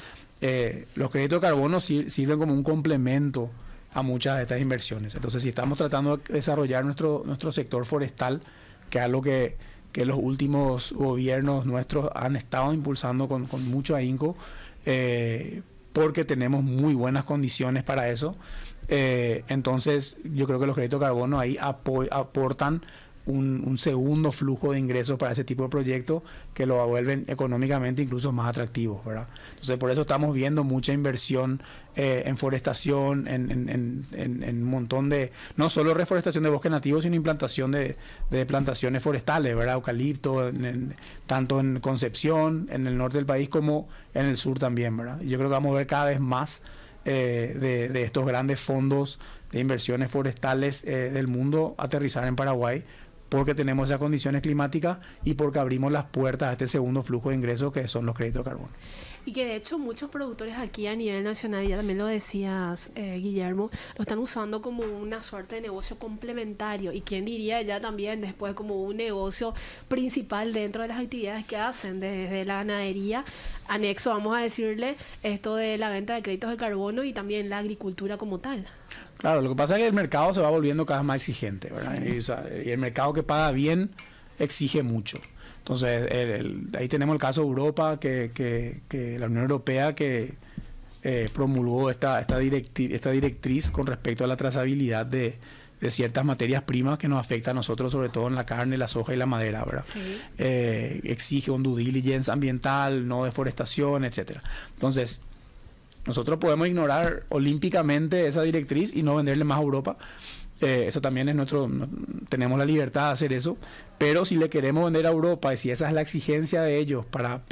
Los créditos de carbono sirven como un complemento a muchas de estas inversiones. Entonces, si estamos tratando de desarrollar nuestro sector forestal, que es algo que los últimos gobiernos nuestros han estado impulsando con mucho ahínco, porque tenemos muy buenas condiciones para eso. Entonces yo creo que los créditos de carbono ahí aportan un segundo flujo de ingresos para ese tipo de proyectos que lo vuelven económicamente incluso más atractivos, ¿verdad? Entonces por eso estamos viendo mucha inversión en forestación, en un montón de, no solo reforestación de bosques nativos, sino implantación de plantaciones forestales, ¿verdad? Eucalipto, tanto en Concepción, en el norte del país, como en el sur también, ¿verdad? Y yo creo que vamos a ver cada vez más de estos grandes fondos de inversiones forestales del mundo aterrizar en Paraguay, porque tenemos esas condiciones climáticas y porque abrimos las puertas a este segundo flujo de ingresos que son los créditos de carbono. Y que de hecho muchos productores aquí a nivel nacional, ya también lo decías, Guillermo, lo están usando como una suerte de negocio complementario, y quién diría ya también después como un negocio principal dentro de las actividades que hacen, desde la ganadería, anexo, vamos a decirle, esto de la venta de créditos de carbono y también la agricultura como tal. Claro, lo que pasa es que el mercado se va volviendo cada vez más exigente, ¿verdad? Sí. Y el mercado que paga bien exige mucho. Entonces, ahí tenemos el caso de Europa, que la Unión Europea que promulgó esta directriz con respecto a la trazabilidad de ciertas materias primas que nos afecta a nosotros, sobre todo en la carne, la soja y la madera, ¿verdad? Sí. Exige un due diligence ambiental, no deforestación, etcétera. Entonces, nosotros podemos ignorar olímpicamente esa directriz y no venderle más a Europa. Eso también es tenemos la libertad de hacer eso, pero si le queremos vender a Europa y si esa es la exigencia de ellos para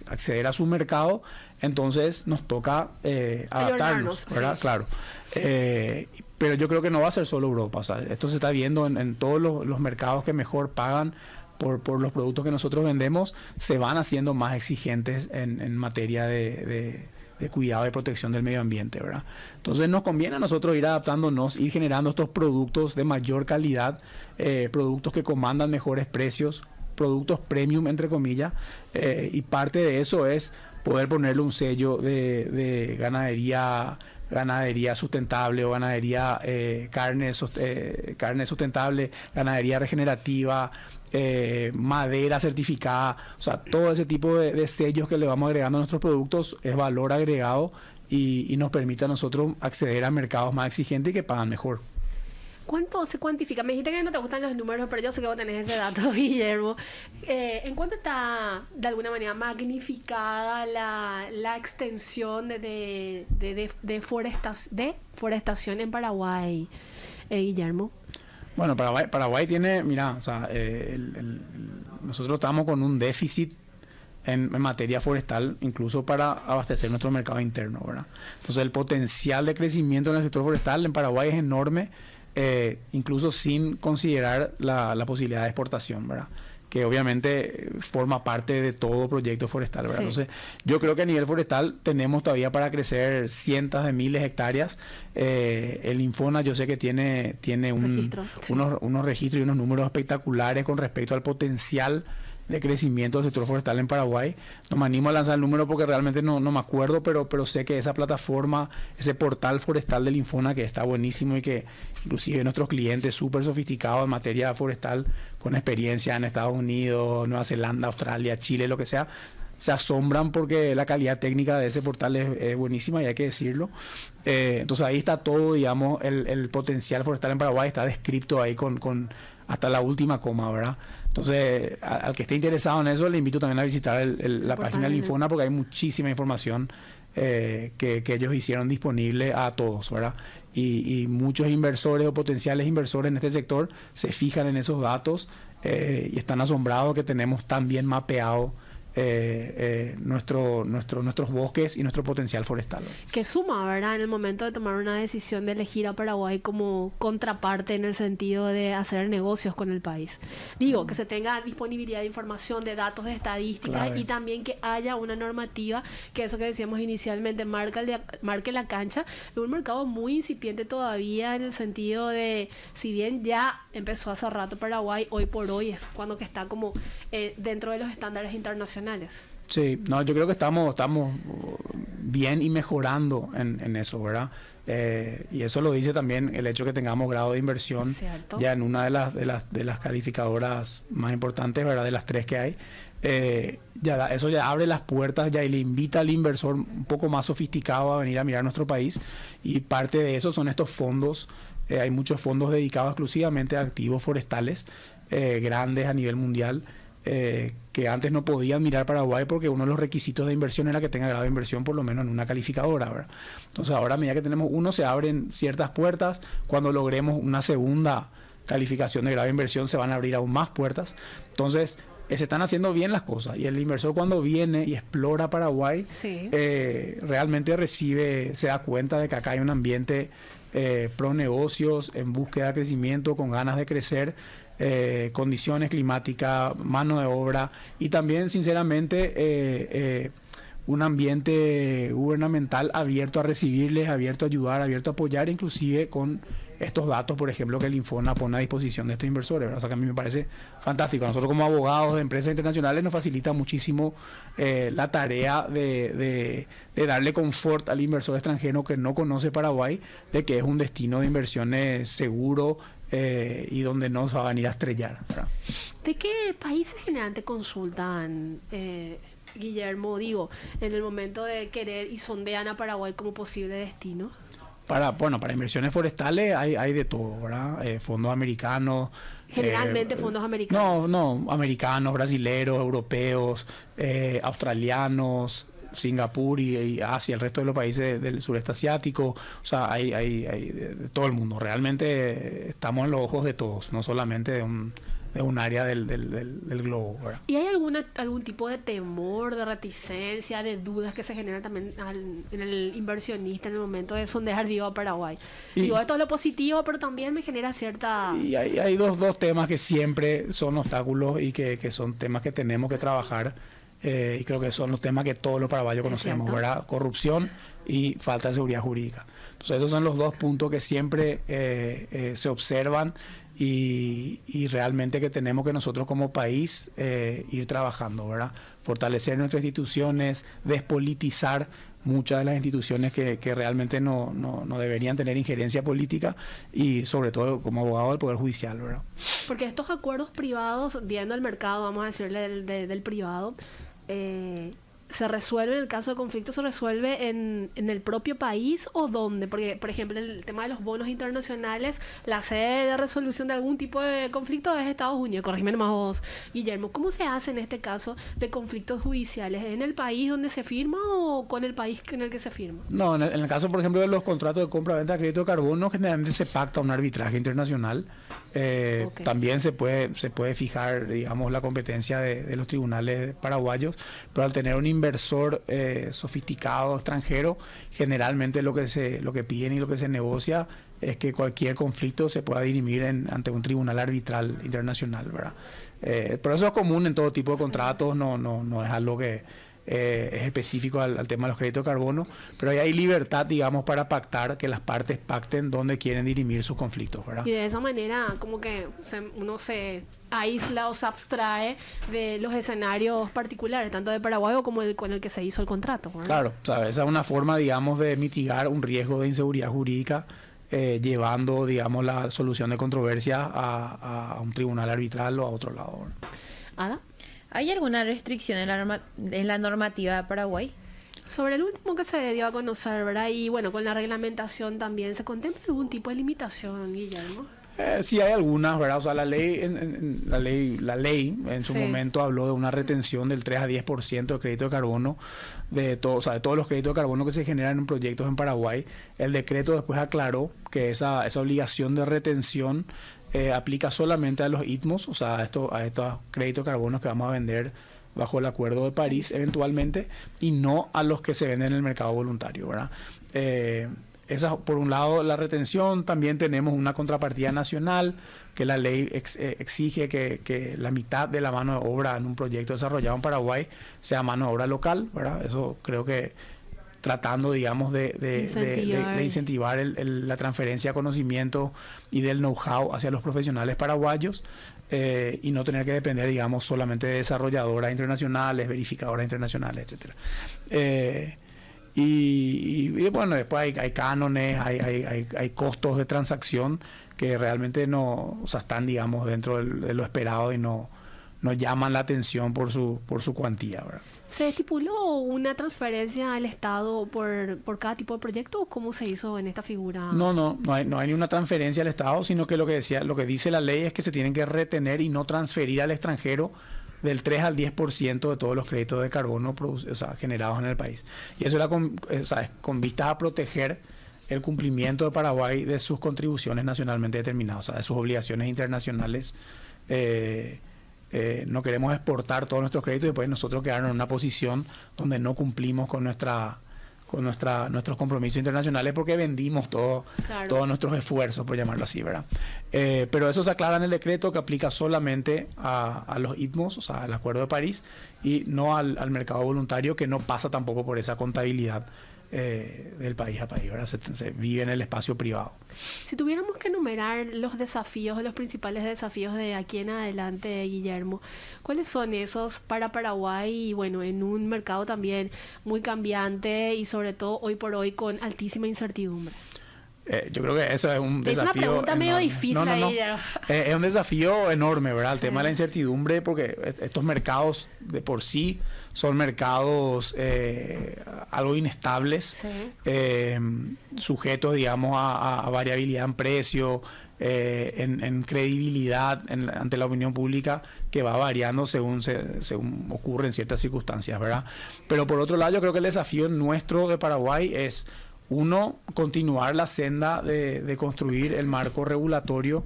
acceder a su mercado, entonces nos toca adaptarnos, ¿verdad? Sí. Claro. Pero yo creo que no va a ser solo Europa, o sea, esto se está viendo en todos los mercados que mejor pagan por los productos que nosotros vendemos, se van haciendo más exigentes en materia de cuidado y protección del medio ambiente, ¿verdad? Entonces nos conviene a nosotros ir adaptándonos, ir generando estos productos de mayor calidad, productos que comandan mejores precios, productos premium, entre comillas, y parte de eso es poder ponerle un sello de ganadería sustentable o ganadería carne sustentable, ganadería regenerativa, madera certificada, o sea, todo ese tipo de sellos que le vamos agregando a nuestros productos es valor agregado y nos permite a nosotros acceder a mercados más exigentes y que pagan mejor. ¿Cuánto se cuantifica? Me dijiste que no te gustan los números, pero yo sé que vos tenés ese dato, Guillermo. ¿En cuánto está, de alguna manera, magnificada la extensión de forestación en Paraguay, Guillermo? Bueno, Paraguay tiene, mira, o sea, nosotros estamos con un déficit en materia forestal, incluso para abastecer nuestro mercado interno, ¿verdad? Entonces, el potencial de crecimiento en el sector forestal en Paraguay es enorme, incluso sin considerar la posibilidad de exportación, ¿verdad? Que obviamente forma parte de todo proyecto forestal, ¿verdad? Sí. Entonces, yo creo que a nivel forestal tenemos todavía para crecer cientos de miles de hectáreas. El Infona yo sé que tiene unos registros y unos números espectaculares con respecto al potencial de crecimiento del sector forestal en Paraguay. No me animo a lanzar el número porque realmente no me acuerdo, pero sé que esa plataforma, ese portal forestal del Infona, que está buenísimo y que inclusive nuestros clientes súper sofisticados en materia forestal, con experiencia en Estados Unidos, Nueva Zelanda, Australia, Chile, lo que sea, se asombran porque la calidad técnica de ese portal es buenísima y hay que decirlo. Entonces ahí está todo, digamos, el potencial forestal en Paraguay está descrito ahí con hasta la última coma, ¿verdad? Entonces, al que esté interesado en eso, le invito también a visitar la página del Infona porque hay muchísima información que ellos hicieron disponible a todos, ¿verdad? Y muchos inversores o potenciales inversores en este sector se fijan en esos datos y están asombrados que tenemos tan bien mapeado nuestros bosques y nuestro potencial forestal. Que suma, ¿verdad? En el momento de tomar una decisión de elegir a Paraguay como contraparte en el sentido de hacer negocios con el país. Digo, que se tenga disponibilidad de información, de datos, de estadísticas, claro. Y también que haya una normativa, que eso que decíamos inicialmente, marque la cancha de un mercado muy incipiente todavía, en el sentido de, si bien ya empezó hace rato Paraguay, hoy por hoy es cuando que está como dentro de los estándares internacionales. Sí, no, yo creo que estamos bien y mejorando en eso, ¿verdad? Y eso lo dice también el hecho que tengamos grado de inversión. ¿Cierto? Ya en una de las calificadoras más importantes, ¿verdad? De las 3 que hay. Eso ya abre las puertas ya y le invita al inversor un poco más sofisticado a venir a mirar nuestro país, y parte de eso son estos fondos. Hay muchos fondos dedicados exclusivamente a activos forestales grandes a nivel mundial, que antes no podían mirar Paraguay porque uno de los requisitos de inversión era que tenga grado de inversión por lo menos en una calificadora, ¿verdad? Entonces ahora, a medida que tenemos uno, se abren ciertas puertas. Cuando logremos una segunda calificación de grado de inversión, se van a abrir aún más puertas. Entonces se están haciendo bien las cosas, y el inversor, cuando viene y explora Paraguay, sí, realmente se da cuenta de que acá hay un ambiente pro negocios, en búsqueda de crecimiento, con ganas de crecer, condiciones climáticas, mano de obra, y también, sinceramente, un ambiente gubernamental abierto a recibirles, abierto a ayudar, abierto a apoyar, inclusive con estos datos, por ejemplo, que el Infona pone a disposición de estos inversores, ¿verdad? O sea, que a mí me parece fantástico. Nosotros, como abogados de empresas internacionales, nos facilita muchísimo la tarea de darle confort al inversor extranjero que no conoce Paraguay, de que es un destino de inversiones seguro, y donde no se va a venir a estrellar, ¿verdad? ¿De qué países generalmente consultan, Guillermo, digo, en el momento de querer y sondean a Paraguay como posible destino? Para inversiones forestales hay de todo, ¿verdad? Fondos americanos. Generalmente fondos americanos. No, americanos, brasileros, europeos, australianos, Singapur y Asia, el resto de los países del sureste asiático. O sea, hay de todo el mundo. Realmente estamos en los ojos de todos, no solamente un área del globo, ¿verdad? ¿Y hay algún tipo de temor, de reticencia, de dudas que se generan también en el inversionista en el momento de sondear, digo, a Paraguay? Digo, esto es lo positivo, pero también me genera cierta... Y hay dos temas que siempre son obstáculos y que son temas que tenemos que trabajar, y creo que son los temas que todos los paraguayos conocemos, ¿verdad? Corrupción y falta de seguridad jurídica. Entonces esos son los dos puntos que siempre se observan y realmente que tenemos que nosotros como país ir trabajando, ¿verdad? Fortalecer nuestras instituciones, despolitizar muchas de las instituciones que realmente no deberían tener injerencia política y sobre todo como abogado del Poder Judicial, ¿verdad? Porque estos acuerdos privados, viendo el mercado, vamos a decirle del privado, ¿se resuelve en el caso de conflicto, se resuelve en el propio país o dónde? Porque, por ejemplo, el tema de los bonos internacionales, la sede de resolución de algún tipo de conflicto es Estados Unidos. Corrígeme nomás vos, Guillermo. ¿Cómo se hace en este caso de conflictos judiciales? ¿En el país donde se firma o con el país en el que se firma? No, en el caso, por ejemplo, de los contratos de compra-venta de crédito de carbono, generalmente se pacta un arbitraje internacional. También se puede fijar, digamos, la competencia de los tribunales paraguayos, pero al tener un inversor sofisticado extranjero, generalmente lo que piden y lo que se negocia es que cualquier conflicto se pueda dirimir ante un tribunal arbitral internacional, ¿verdad? Pero eso es común en todo tipo de contratos, no es algo que es específico al tema de los créditos de carbono, pero ahí hay libertad, digamos, para pactar, que las partes pacten dónde quieren dirimir sus conflictos, ¿verdad? Y de esa manera como que uno se aísla o se abstrae de los escenarios particulares, tanto de Paraguay como con el que se hizo el contrato, ¿verdad? Claro, o sea, esa es una forma, digamos, de mitigar un riesgo de inseguridad jurídica, llevando, digamos, la solución de controversia a un tribunal arbitral o a otro lado, ¿verdad? ¿Ada? ¿Hay alguna restricción en la normativa de Paraguay? Sobre el último que se dio a conocer, ¿verdad? Y bueno, con la reglamentación también, ¿se contempla algún tipo de limitación, Guillermo? Sí hay algunas, ¿verdad? O sea, la ley en su momento habló de una retención del 3 a 10% de crédito de carbono de todos los créditos de carbono que se generan en proyectos en Paraguay. El decreto después aclaró que esa obligación de retención aplica solamente a los ITMOs, o sea, a estos créditos de carbono que vamos a vender bajo el Acuerdo de París eventualmente, y no a los que se venden en el mercado voluntario, ¿verdad? Esa, por un lado, la retención. También tenemos una contrapartida nacional, que la ley exige que la mitad de la mano de obra en un proyecto desarrollado en Paraguay sea mano de obra local, ¿verdad? Eso creo que tratando, digamos, de incentivar la transferencia de conocimiento y del know-how hacia los profesionales paraguayos, y no tener que depender, digamos, solamente de desarrolladoras internacionales, verificadoras internacionales, etcétera. Y bueno, después hay cánones, hay costos de transacción que realmente están, digamos, dentro de lo esperado y no llaman la atención por su cuantía, ¿verdad? ¿Se estipuló una transferencia al Estado por cada tipo de proyecto o cómo se hizo en esta figura? No hay ni una transferencia al Estado, sino que lo que dice la ley es que se tienen que retener y no transferir al extranjero del 3 al 10% de todos los créditos de carbono generados en el país. Y eso es con vistas a proteger el cumplimiento de Paraguay de sus contribuciones nacionalmente determinadas, o sea, de sus obligaciones internacionales. No queremos exportar todos nuestros créditos y después nosotros quedarnos en una posición donde no cumplimos con nuestros compromisos internacionales porque vendimos todos nuestros esfuerzos, por llamarlo así, ¿verdad? Pero eso se aclara en el decreto, que aplica solamente a los ITMOs, o sea, al Acuerdo de París, y no al mercado voluntario, que no pasa tampoco por esa contabilidad del país a país, ¿verdad? Se vive en el espacio privado. Si tuviéramos que enumerar los principales desafíos de aquí en adelante, Guillermo, ¿cuáles son esos para Paraguay y bueno, en un mercado también muy cambiante y sobre todo hoy por hoy con altísima incertidumbre? Yo creo que eso es un desafío. Es una pregunta medio difícil ahí. Es un desafío enorme, ¿verdad? El tema de la incertidumbre, porque estos mercados de por sí son mercados algo inestables, sujetos, digamos, a variabilidad en precio, en credibilidad ante la opinión pública, que va variando según ocurren ciertas circunstancias, ¿verdad? Pero por otro lado, yo creo que el desafío nuestro de Paraguay es, uno, continuar la senda de construir el marco regulatorio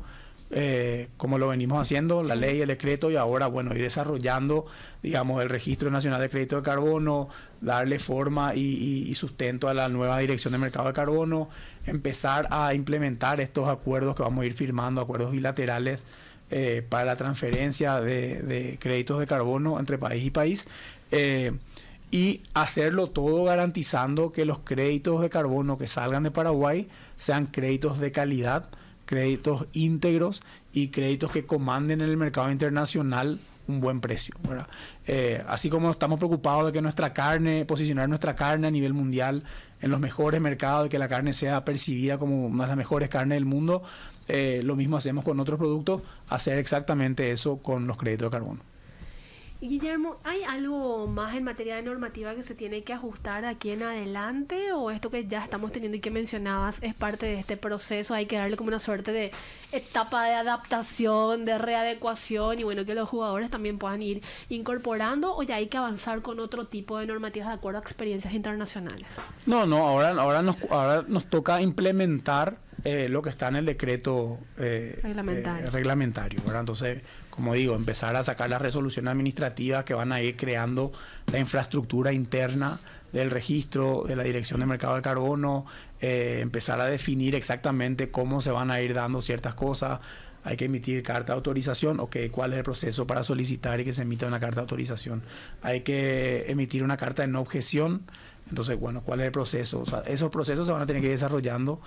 como lo venimos haciendo, la ley, el decreto, y ahora, bueno, ir desarrollando, digamos, el Registro Nacional de Crédito de Carbono, darle forma y sustento a la nueva Dirección de Mercado de Carbono, empezar a implementar estos acuerdos que vamos a ir firmando, acuerdos bilaterales para la transferencia de créditos de carbono entre país y país, y hacerlo todo garantizando que los créditos de carbono que salgan de Paraguay sean créditos de calidad, créditos íntegros y créditos que comanden en el mercado internacional un buen precio, ¿verdad? Así como estamos preocupados de que nuestra carne, posicionar nuestra carne a nivel mundial en los mejores mercados, de que la carne sea percibida como una de las mejores carnes del mundo, lo mismo hacemos con otros productos, hacer exactamente eso con los créditos de carbono. Guillermo, ¿hay algo más en materia de normativa que se tiene que ajustar de aquí en adelante? ¿O esto que ya estamos teniendo y que mencionabas es parte de este proceso? Hay que darle como una suerte de etapa de adaptación, de readecuación, y bueno, que los jugadores también puedan ir incorporando, ¿o ya hay que avanzar con otro tipo de normativas de acuerdo a experiencias internacionales? No, ahora nos toca implementar lo que está en el decreto reglamentario, ¿verdad? Entonces, como digo, empezar a sacar las resoluciones administrativas que van a ir creando la infraestructura interna del registro, de la Dirección de Mercado de Carbono, empezar a definir exactamente cómo se van a ir dando ciertas cosas. Hay que emitir carta de autorización, ¿cuál es el proceso para solicitar y que se emita una carta de autorización? Hay que emitir una carta de no objeción. Entonces, bueno, ¿cuál es el proceso? O sea, esos procesos se van a tener que ir desarrollando,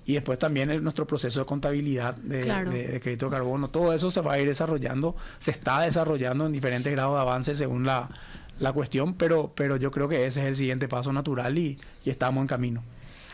y después también nuestro proceso de contabilidad de crédito de carbono. Todo eso se va a ir desarrollando, se está desarrollando en diferentes grados de avance según la cuestión, pero yo creo que ese es el siguiente paso natural y estamos en camino.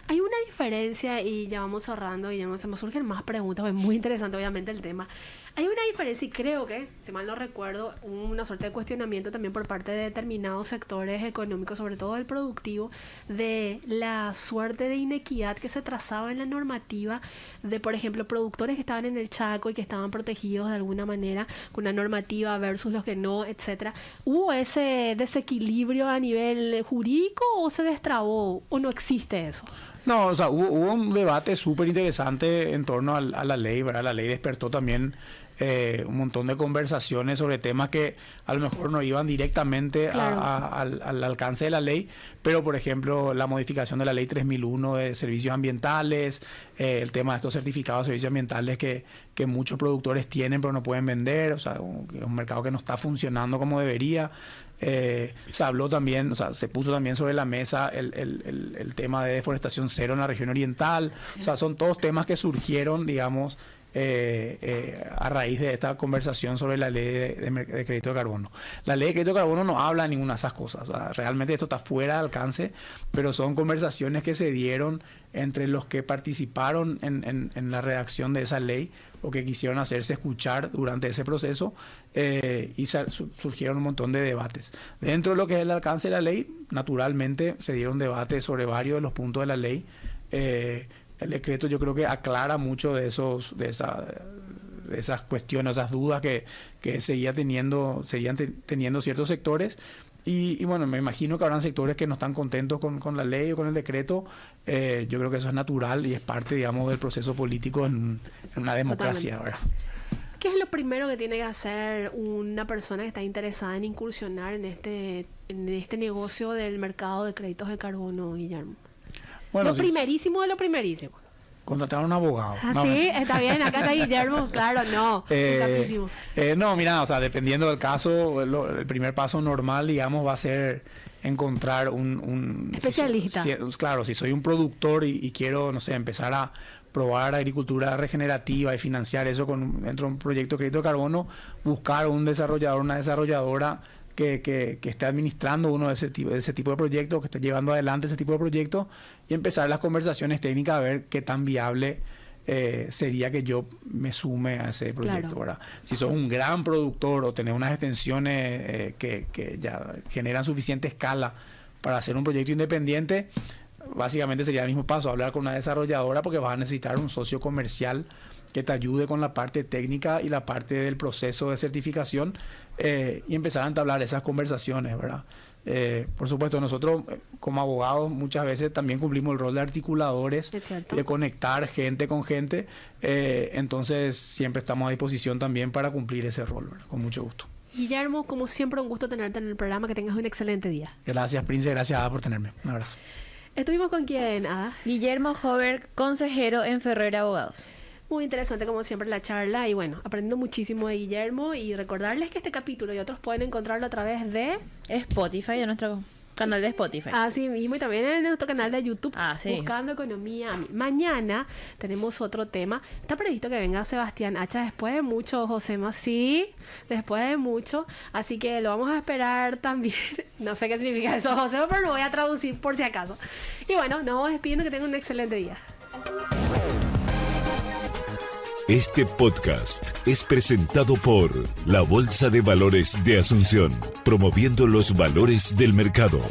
Hay una diferencia, y ya vamos cerrando y ya se me surgen más preguntas, es muy interesante obviamente el tema. Hay una diferencia, y creo que, si mal no recuerdo, una suerte de cuestionamiento también por parte de determinados sectores económicos, sobre todo el productivo, de la suerte de inequidad que se trazaba en la normativa de, por ejemplo, productores que estaban en el Chaco y que estaban protegidos de alguna manera con una normativa versus los que no, etcétera. ¿Hubo ese desequilibrio a nivel jurídico o se destrabó o no existe eso? No, o sea, hubo un debate súper interesante en torno a la ley, ¿verdad? La ley despertó también un montón de conversaciones sobre temas que a lo mejor no iban directamente al alcance de la ley, pero por ejemplo la modificación de la ley 3001 de servicios ambientales, el tema de estos certificados de servicios ambientales que muchos productores tienen pero no pueden vender, o sea, es un mercado que no está funcionando como debería. Se habló también, o sea, se puso también sobre la mesa el tema de deforestación cero en la región oriental. Sí. O sea, son todos temas que surgieron, digamos, a raíz de esta conversación sobre la ley de crédito de carbono. La ley de crédito de carbono no habla de ninguna de esas cosas. O sea, realmente esto está fuera de alcance, pero son conversaciones que se dieron entre los que participaron en la redacción de esa ley o que quisieron hacerse escuchar durante ese proceso, y surgieron un montón de debates. Dentro de lo que es el alcance de la ley, naturalmente se dieron debates sobre varios de los puntos de la ley. El decreto yo creo que aclara mucho de esas cuestiones, esas dudas que seguían teniendo ciertos sectores. Y bueno, me imagino que habrán sectores que no están contentos con la ley o con el decreto. Yo creo que eso es natural y es parte, digamos, del proceso político en una democracia, ¿verdad? ¿Qué es lo primero que tiene que hacer una persona que está interesada en incursionar en este negocio del mercado de créditos de carbono, Guillermo? Bueno, lo primerísimo de lo primerísimo. Contratar a un abogado. Sí, está bien, acá está Guillermo, claro, no. No, mira, o sea, dependiendo del caso, el primer paso normal, digamos, va a ser encontrar un especialista. Claro, si soy un productor y quiero, no sé, empezar a probar agricultura regenerativa y financiar eso dentro de un proyecto de crédito de carbono, buscar un desarrollador, una desarrolladora que esté administrando uno de ese tipo de proyectos, que esté llevando adelante ese tipo de proyectos, y empezar las conversaciones técnicas a ver qué tan viable sería que yo me sume a ese proyecto. Claro. ¿Verdad? Si sos un gran productor o tenés unas extensiones que ya generan suficiente escala para hacer un proyecto independiente, básicamente sería el mismo paso, hablar con una desarrolladora, porque vas a necesitar un socio comercial que te ayude con la parte técnica y la parte del proceso de certificación, y empezar a entablar esas conversaciones, ¿verdad? Por supuesto, nosotros como abogados muchas veces también cumplimos el rol de articuladores, Es cierto. de conectar gente con gente, entonces siempre estamos a disposición también para cumplir ese rol, ¿verdad? Con mucho gusto. Guillermo, como siempre, un gusto tenerte en el programa. Que tengas un excelente día. Gracias, Prince, gracias Ada por tenerme. Un abrazo. ¿Estuvimos con quién, Ada? Guillermo Hover, consejero en Ferrer Abogados. Muy interesante como siempre la charla y bueno, aprendiendo muchísimo de Guillermo y recordarles que este capítulo y otros pueden encontrarlo a través de Spotify, en nuestro canal de Spotify. así mismo y también en nuestro canal de YouTube Sí. Buscando Economía a Mil. Mañana tenemos otro tema. Está previsto que venga Sebastián Hacha después de mucho, Josema, sí, después de mucho, así que lo vamos a esperar también. No sé qué significa eso, Josema, pero lo voy a traducir por si acaso. Y bueno, nos vamos despidiendo, que tengan un excelente día. Este podcast es presentado por la Bolsa de Valores de Asunción, promoviendo los valores del mercado.